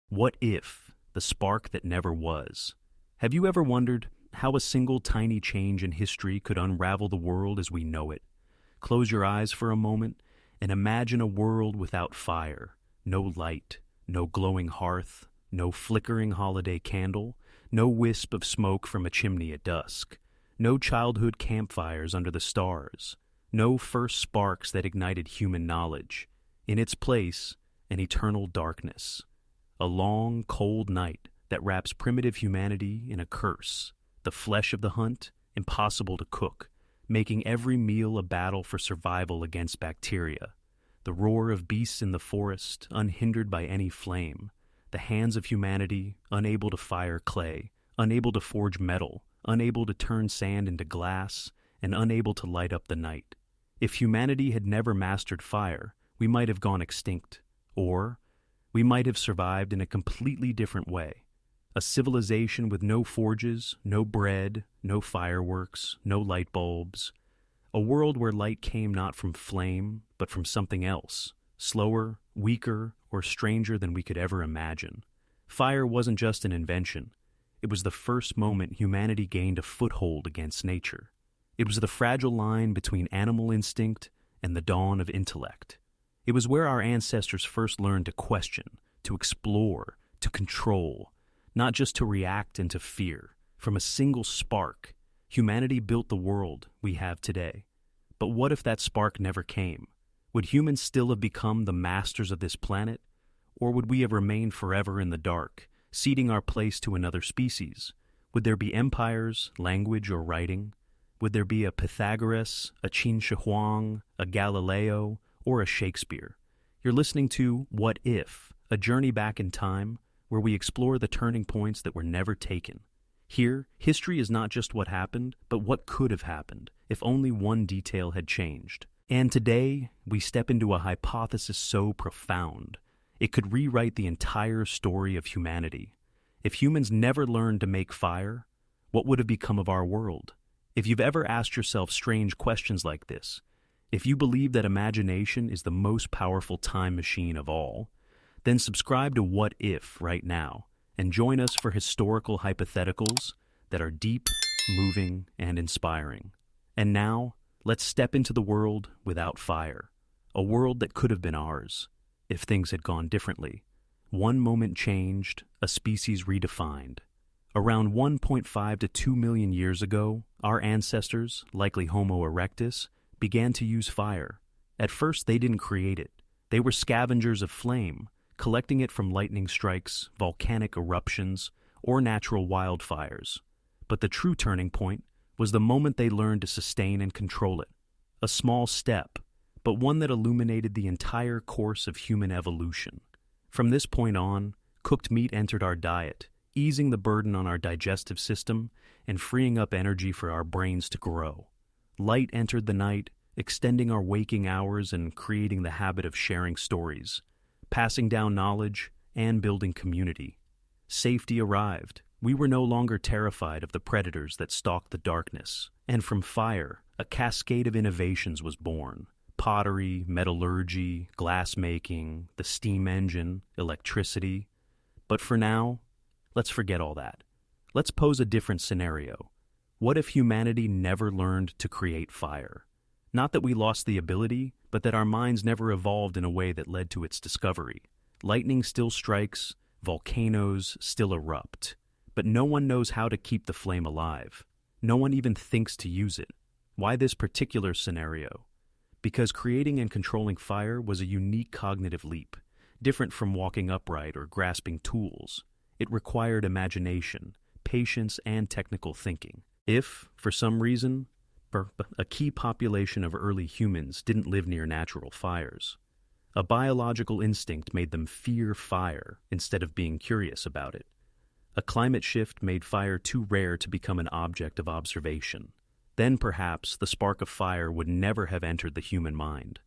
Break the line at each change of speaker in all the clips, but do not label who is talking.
What if the spark that never was? Have you ever wondered how a single tiny change in history could unravel the world as we know it? Close your eyes for a moment and imagine a world without fire, no light, no glowing hearth, no flickering holiday candle, no wisp of smoke from a chimney at dusk, no childhood campfires under the stars, no first sparks that ignited human knowledge. In its place, an eternal darkness. A long, cold night that wraps primitive humanity in a curse, the flesh of the hunt impossible to cook, making every meal a battle for survival against bacteria, the roar of beasts in the forest unhindered by any flame, the hands of humanity unable to fire clay, unable to forge metal, unable to turn sand into glass, and unable to light up the night. If humanity had never mastered fire, we might have gone extinct, or we might have survived in a completely different way. A civilization with no forges, no bread, no fireworks, no light bulbs. A world where light came not from flame, but from something else, slower, weaker, or stranger than we could ever imagine. Fire wasn't just an invention. It was the first moment humanity gained a foothold against nature. It was the fragile line between animal instinct and the dawn of intellect. It was where our ancestors first learned to question, to explore, to control, not just to react and to fear. From a single spark, humanity built the world we have today. But what if that spark never came? Would humans still have become the masters of this planet? Or would we have remained forever in the dark, ceding our place to another species? Would there be empires, language, or writing? Would there be a Pythagoras, a Qin Shi Huang, a Galileo, or a Shakespeare? You're listening to What If, a journey back in time where we explore the turning points that were never taken. Here, history is not just what happened, but what could have happened if only one detail had changed. And today, we step into a hypothesis so profound, it could rewrite the entire story of humanity. If humans never learned to make fire, what would have become of our world? If you've ever asked yourself strange questions like this, if you believe that imagination is the most powerful time machine of all, then subscribe to What If right now and join us for historical hypotheticals that are deep, moving, and inspiring. And now, let's step into the world without fire, a world that could have been ours if things had gone differently. One moment changed, a species redefined. Around 1.5 to 2 million years ago, our ancestors, likely Homo erectus, began to use fire. At first, they didn't create it. They were scavengers of flame, collecting it from lightning strikes, volcanic eruptions, or natural wildfires. But the true turning point was the moment they learned to sustain and control it. A small step, but one that illuminated the entire course of human evolution. From this point on, cooked meat entered our diet, easing the burden on our digestive system and freeing up energy for our brains to grow. Light entered the night, extending our waking hours and creating the habit of sharing stories, passing down knowledge, and building community. Safety arrived. We were no longer terrified of the predators that stalked the darkness. And from fire, a cascade of innovations was born. Pottery, metallurgy, glassmaking, the steam engine, electricity. But for now, let's forget all that. Let's pose a different scenario. What if humanity never learned to create fire? Not that we lost the ability, but that our minds never evolved in a way that led to its discovery. Lightning still strikes, volcanoes still erupt, but no one knows how to keep the flame alive. No one even thinks to use it. Why this particular scenario? Because creating and controlling fire was a unique cognitive leap, different from walking upright or grasping tools. It required imagination, patience, and technical thinking. If, for some reason, a key population of early humans didn't live near natural fires, a biological instinct made them fear fire instead of being curious about it. A climate shift made fire too rare to become an object of observation. Then perhaps the spark of fire would never have entered the human mind,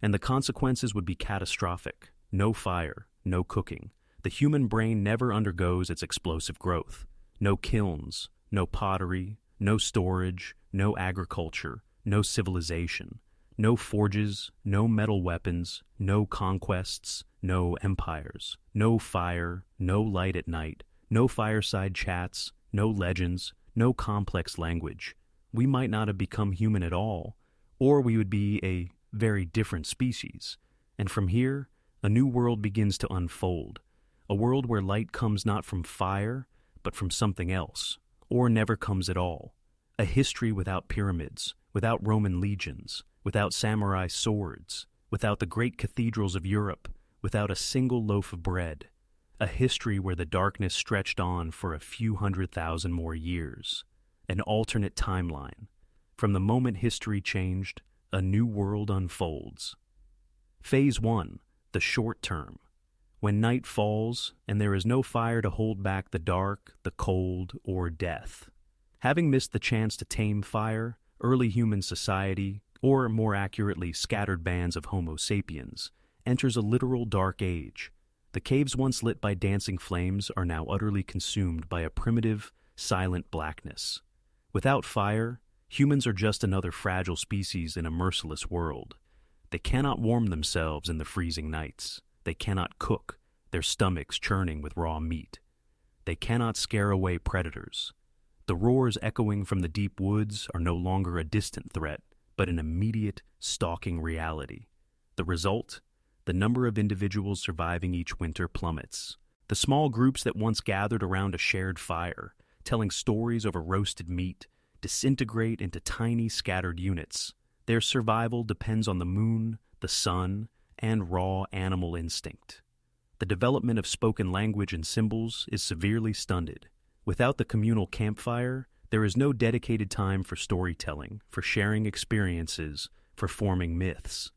and the consequences would be catastrophic. No fire, no cooking. The human brain never undergoes its explosive growth. No kilns, no pottery, no storage, no agriculture, no civilization, no forges, no metal weapons, no conquests, no empires, no fire, no light at night, no fireside chats, no legends, no complex language. We might not have become human at all, or we would be a very different species. And from here, a new world begins to unfold, a world where light comes not from fire, but from something else, or never comes at all. A history without pyramids, without Roman legions, without samurai swords, without the great cathedrals of Europe, without a single loaf of bread. A history where the darkness stretched on for a few 100,000 more years. An alternate timeline. From the moment history changed, a new world unfolds. Phase 1, the short term. When night falls and there is no fire to hold back the dark, the cold, or death. Having missed the chance to tame fire, early human society, or more accurately scattered bands of Homo sapiens, enters a literal dark age. The caves once lit by dancing flames are now utterly consumed by a primitive, silent blackness. Without fire, humans are just another fragile species in a merciless world. They cannot warm themselves in the freezing nights. They cannot cook, their stomachs churning with raw meat. They cannot scare away predators. The roars echoing from the deep woods are no longer a distant threat, but an immediate, stalking reality. The result? The number of individuals surviving each winter plummets. The small groups that once gathered around a shared fire, telling stories over roasted meat, disintegrate into tiny, scattered units. Their survival depends on the moon, the sun, and raw animal instinct. The development of spoken language and symbols is severely stunted. Without the communal campfire, there is no dedicated time for storytelling, for sharing experiences, for forming myths.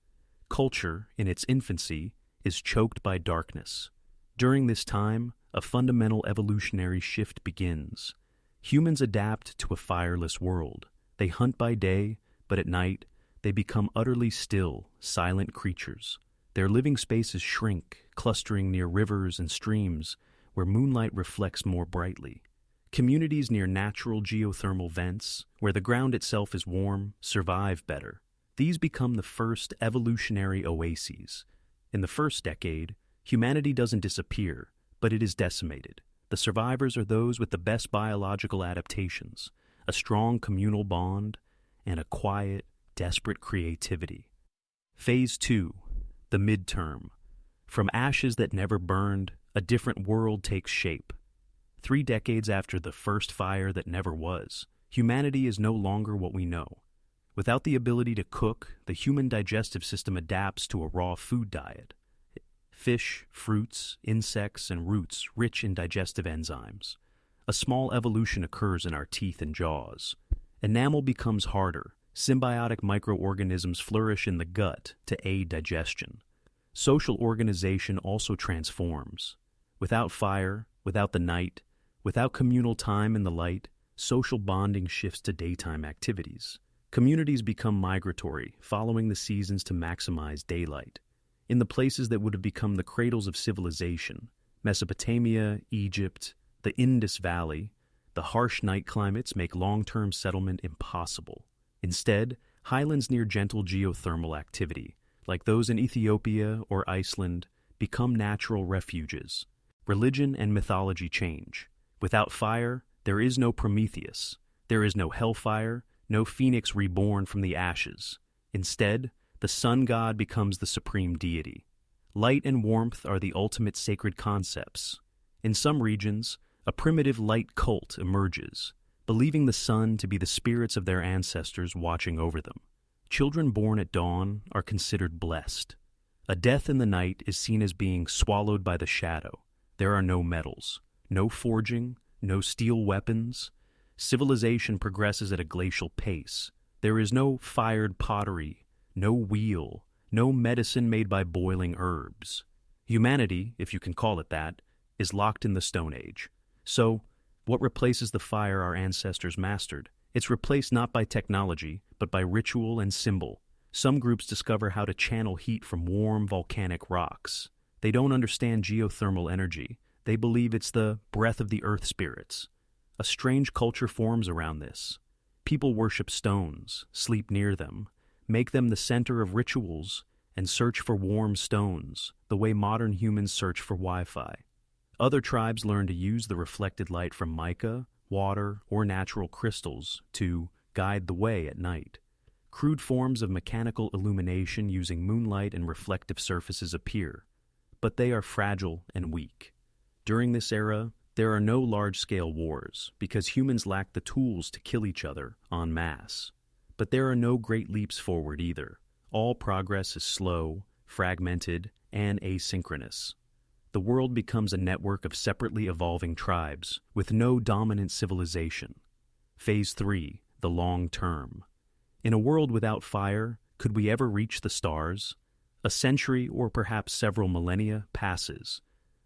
Culture, in its infancy, is choked by darkness. During this time, a fundamental evolutionary shift begins. Humans adapt to a fireless world. They hunt by day, but at night, they become utterly still, silent creatures. Their living spaces shrink, clustering near rivers and streams where moonlight reflects more brightly. Communities near natural geothermal vents, where the ground itself is warm, survive better. These become the first evolutionary oases. In the first decade, humanity doesn't disappear, but it is decimated. The survivors are those with the best biological adaptations, a strong communal bond, and a quiet, desperate creativity. Phase 2, the midterm. From ashes that never burned, a different world takes shape. 3 decades after the first fire that never was, humanity is no longer what we know. Without the ability to cook, the human digestive system adapts to a raw food diet. Fish, fruits, insects, and roots rich in digestive enzymes. A small evolution occurs in our teeth and jaws. Enamel becomes harder. Symbiotic microorganisms flourish in the gut to aid digestion. Social organization also transforms. Without fire, without the night, without communal time in the light, social bonding shifts to daytime activities. Communities become migratory, following the seasons to maximize daylight. In the places that would have become the cradles of civilization, Mesopotamia, Egypt, the Indus Valley, the harsh night climates make long-term settlement impossible. Instead, highlands near gentle geothermal activity, like those in Ethiopia or Iceland, become natural refuges. Religion and mythology change. Without fire, there is no Prometheus. There is no hellfire, no phoenix reborn from the ashes. Instead, the sun god becomes the supreme deity. Light and warmth are the ultimate sacred concepts. In some regions, a primitive light cult emerges, believing the sun to be the spirits of their ancestors watching over them. Children born at dawn are considered blessed. A death in the night is seen as being swallowed by the shadow. There are no metals, no forging, no steel weapons. Civilization progresses at a glacial pace. There is no fired pottery, no wheel, no medicine made by boiling herbs. Humanity, if you can call it that, is locked in the Stone Age. So, what replaces the fire our ancestors mastered? It's replaced not by technology, but by ritual and symbol. Some groups discover how to channel heat from warm volcanic rocks. They don't understand geothermal energy. They believe it's the breath of the earth spirits. A strange culture forms around this. People worship stones, sleep near them, make them the center of rituals, and search for warm stones, the way modern humans search for Wi-Fi. Other tribes learn to use the reflected light from mica, water, or natural crystals to guide the way at night. Crude forms of mechanical illumination using moonlight and reflective surfaces appear, but they are fragile and weak. During this era, there are no large-scale wars because humans lack the tools to kill each other en masse. But there are no great leaps forward either. All progress is slow, fragmented, and asynchronous. The world becomes a network of separately evolving tribes with no dominant civilization. Phase 3, the long term. In a world without fire, could we ever reach the stars? A century or perhaps several millennia passes.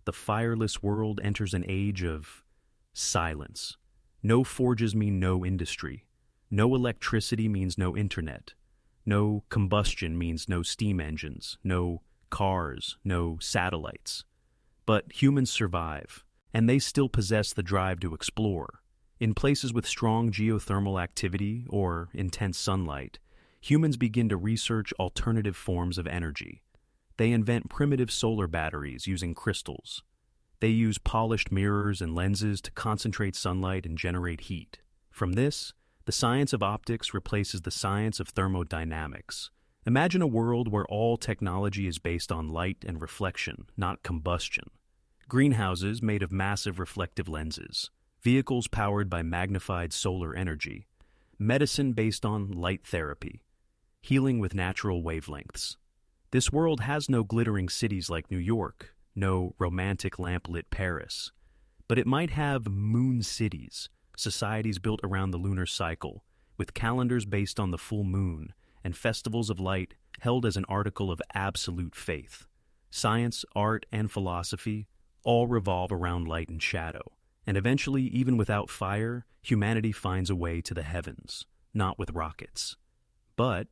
The fireless world enters an age of silence. No forges mean no industry. No electricity means no internet. No combustion means no steam engines, no cars, no satellites. But humans survive, and they still possess the drive to explore. In places with strong geothermal activity or intense sunlight, humans begin to research alternative forms of energy. They invent primitive solar batteries using crystals. They use polished mirrors and lenses to concentrate sunlight and generate heat. From this, the science of optics replaces the science of thermodynamics. Imagine a world where all technology is based on light and reflection, not combustion. Greenhouses made of massive reflective lenses. Vehicles powered by magnified solar energy. Medicine based on light therapy. Healing with natural wavelengths. This world has no glittering cities like New York, no romantic lamplit Paris. But it might have moon cities, societies built around the lunar cycle, with calendars based on the full moon, and festivals of light held as an article of absolute faith. Science, art, and philosophy all revolve around light and shadow, and eventually, even without fire, humanity finds a way to the heavens, not with rockets, but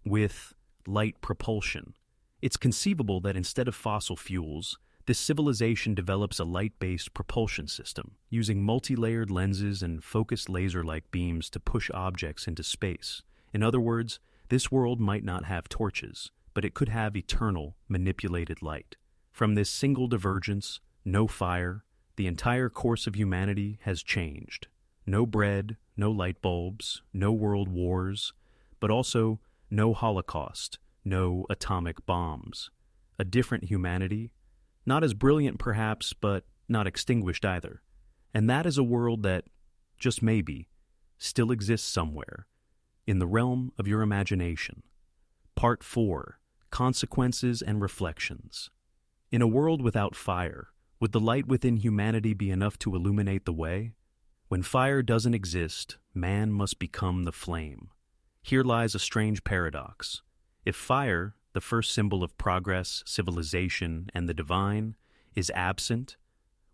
with light propulsion. It's conceivable that instead of fossil fuels, this civilization develops a light-based propulsion system, using multi-layered lenses and focused laser-like beams to push objects into space. In other words, this world might not have torches, but it could have eternal, manipulated light. From this single divergence, no fire, the entire course of humanity has changed. No bread, no light bulbs, no world wars, but also no Holocaust, no atomic bombs. A different humanity, not as brilliant perhaps, but not extinguished either. And that is a world that, just maybe, still exists somewhere, in the realm of your imagination. Part 4, Consequences and Reflections. In a world without fire, would the light within humanity be enough to illuminate the way? When fire doesn't exist, man must become the flame. Here lies a strange paradox. If fire, the first symbol of progress, civilization, and the divine, is absent,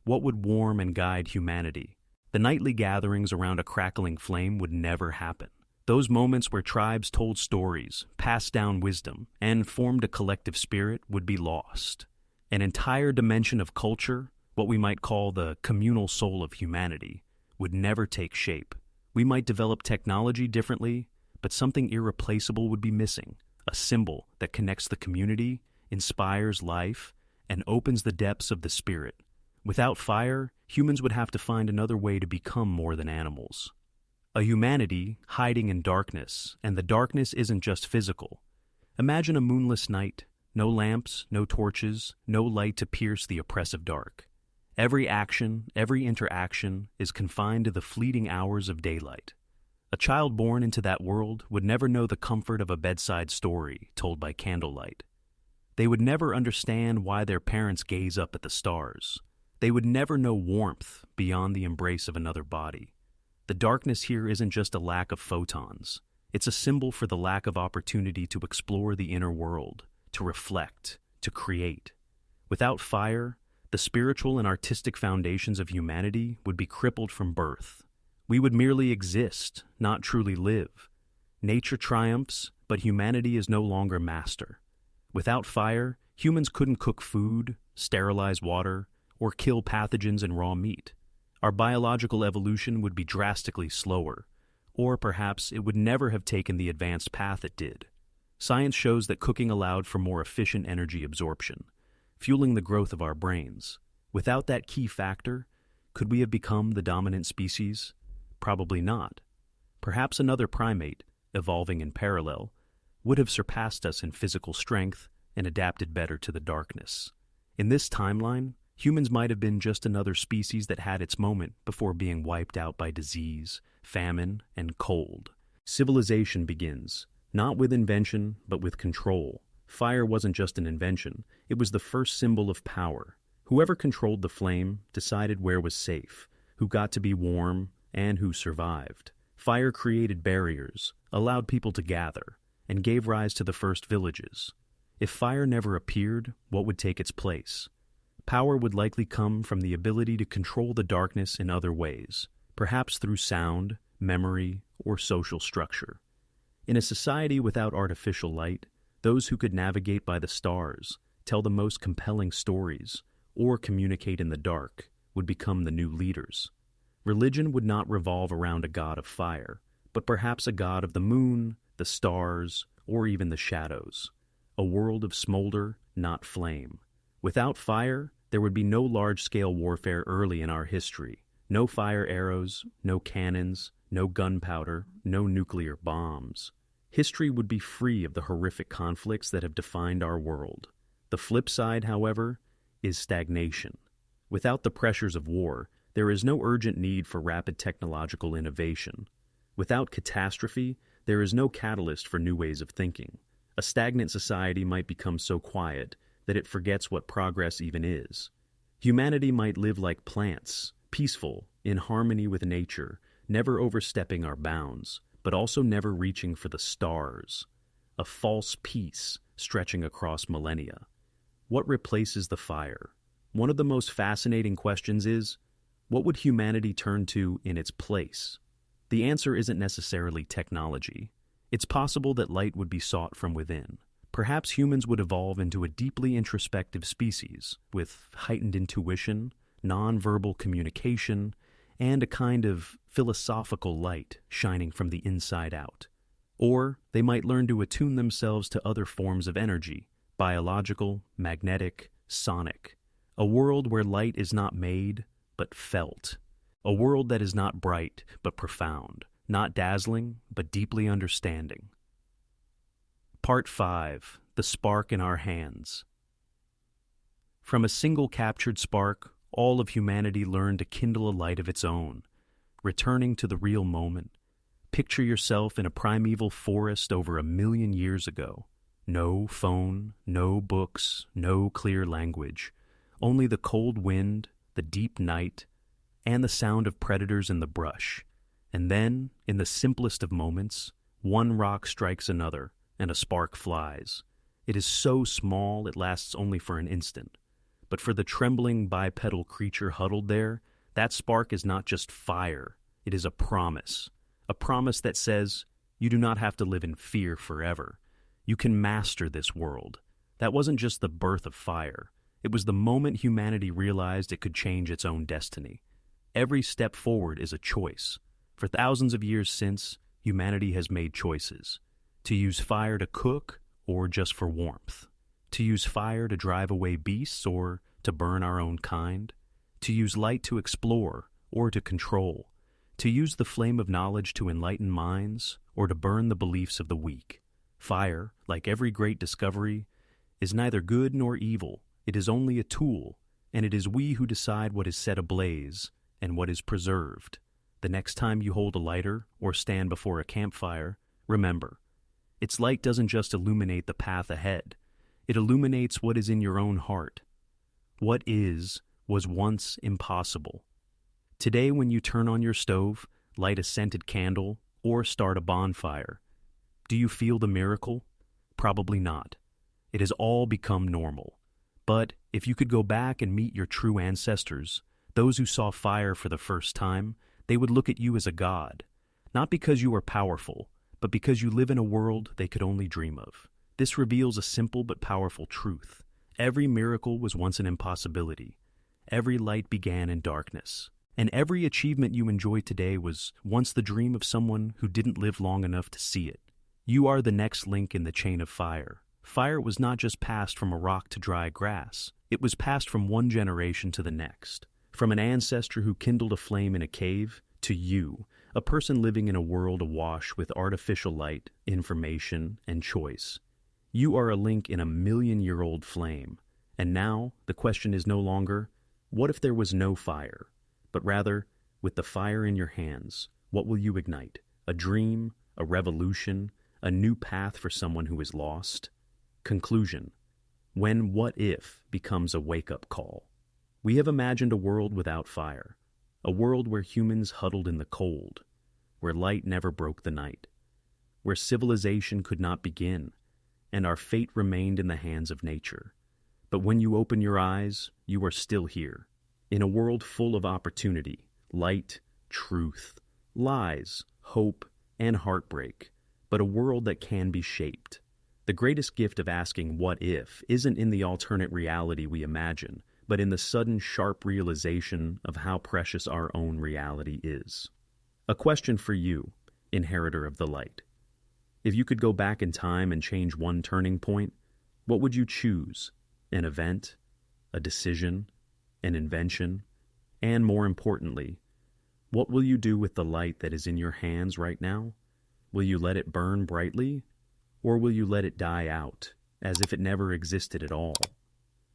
what would warm and guide humanity? The nightly gatherings around a crackling flame would never happen. Those moments where tribes told stories, passed down wisdom, and formed a collective spirit would be lost. An entire dimension of culture, what we might call the communal soul of humanity, would never take shape. We might develop technology differently, but something irreplaceable would be missing. A symbol that connects the community, inspires life, and opens the depths of the spirit. Without fire, humans would have to find another way to become more than animals. A humanity hiding in darkness, and the darkness isn't just physical. Imagine a moonless night, no lamps, no torches, no light to pierce the oppressive dark. Every action, every interaction is confined to the fleeting hours of daylight. A child born into that world would never know the comfort of a bedside story told by candlelight. They would never understand why their parents gaze up at the stars. They would never know warmth beyond the embrace of another body. The darkness here isn't just a lack of photons. It's a symbol for the lack of opportunity to explore the inner world, to reflect, to create. Without fire, the spiritual and artistic foundations of humanity would be crippled from birth. We would merely exist, not truly live. Nature triumphs, but humanity is no longer master. Without fire, humans couldn't cook food, sterilize water, or kill pathogens in raw meat. Our biological evolution would be drastically slower, or perhaps it would never have taken the advanced path it did. Science shows that cooking allowed for more efficient energy absorption, fueling the growth of our brains. Without that key factor, could we have become the dominant species? Probably not. Perhaps another primate, evolving in parallel, would have surpassed us in physical strength and adapted better to the darkness. In this timeline, humans might have been just another species that had its moment before being wiped out by disease, famine, and cold. Civilization begins, not with invention, but with control. Fire wasn't just an invention, it was the first symbol of power. Whoever controlled the flame decided where was safe, who got to be warm, and who survived. Fire created barriers, allowed people to gather, and gave rise to the first villages. If fire never appeared, what would take its place? Power would likely come from the ability to control the darkness in other ways, perhaps through sound, memory, or social structure. In a society without artificial light, those who could navigate by the stars, tell the most compelling stories, or communicate in the dark would become the new leaders. Religion would not revolve around a god of fire, but perhaps a god of the moon, the stars, or even the shadows. A world of smolder, not flame. Without fire, there would be no large-scale warfare early in our history. No fire arrows, no cannons, no gunpowder, no nuclear bombs. History would be free of the horrific conflicts that have defined our world. The flip side, however, is stagnation. Without the pressures of war, there is no urgent need for rapid technological innovation. Without catastrophe, there is no catalyst for new ways of thinking. A stagnant society might become so quiet that it forgets what progress even is. Humanity might live like plants, peaceful, in harmony with nature, never overstepping our bounds, but also never reaching for the stars. A false peace stretching across millennia. What replaces the fire? One of the most fascinating questions is, what would humanity turn to in its place? The answer isn't necessarily technology. It's possible that light would be sought from within. Perhaps humans would evolve into a deeply introspective species, with heightened intuition, non-verbal communication, and a kind of philosophical light shining from the inside out. Or they might learn to attune themselves to other forms of energy, biological, magnetic, sonic. A world where light is not made, but felt. A world that is not bright, but profound. Not dazzling, but deeply understanding. Part 5. The Spark in Our Hands. From a single captured spark, all of humanity learned to kindle a light of its own, returning to the real moment. Picture yourself in a primeval forest over 1,000,000 years ago. No phone, no books, no clear language. Only the cold wind, the deep night, and the sound of predators in the brush. And then, in the simplest of moments, one rock strikes another, and a spark flies. It is so small it lasts only for an instant. But for the trembling bipedal creature huddled there, that spark is not just fire, it is a promise. A promise that says, you do not have to live in fear forever. You can master this world. That wasn't just the birth of fire. It was the moment humanity realized it could change its own destiny. Every step forward is a choice. For thousands of years since, humanity has made choices. To use fire to cook, or just for warmth. To use fire to drive away beasts, or to burn our own kind. To use light to explore, or to control. To use the flame of knowledge to enlighten minds, or to burn the beliefs of the weak. Fire, like every great discovery, is neither good nor evil. It is only a tool, and it is we who decide what is set ablaze and what is preserved. The next time you hold a lighter or stand before a campfire, remember, its light doesn't just illuminate the path ahead. It illuminates what is in your own heart. What is was once impossible. Today, when you turn on your stove, light a scented candle, or start a bonfire, do you feel the miracle? Probably not. It has all become normal. But if you could go back and meet your true ancestors, those who saw fire for the first time, they would look at you as a god, not because you are powerful, but because you live in a world they could only dream of. This reveals a simple but powerful truth. Every miracle was once an impossibility. Every light began in darkness. And every achievement you enjoy today was once the dream of someone who didn't live long enough to see it. You are the next link in the chain of fire. Fire was not just passed from a rock to dry grass, it was passed from one generation to the next. From an ancestor who kindled a flame in a cave, to you, a person living in a world awash with artificial light, information, and choice. You are a link in a million-year-old flame. And now, the question is no longer, what if there was no fire? But rather, with the fire in your hands, what will you ignite? A dream? A revolution? A new path for someone who is lost? Conclusion. When what if becomes a wake-up call. We have imagined a world without fire, a world where humans huddled in the cold, where light never broke the night, where civilization could not begin, and our fate remained in the hands of nature. But when you open your eyes, you are still here, in a world full of opportunity, light, truth, lies, hope, and heartbreak, but a world that can be shaped. The greatest gift of asking what if isn't in the alternate reality we imagine, but in the sudden sharp realization of how precious our own reality is. A question for you, inheritor of the light. If you could go back in time and change one turning point, what would you choose? An event, a decision, an invention, and more importantly, what will you do with the light that is in your hands right now? Will you let it burn brightly, or will you let it die out, as if it never existed at all?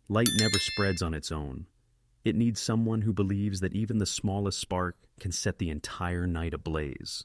Light never spreads on its own. It needs someone who believes that even the smallest spark can set the entire night ablaze.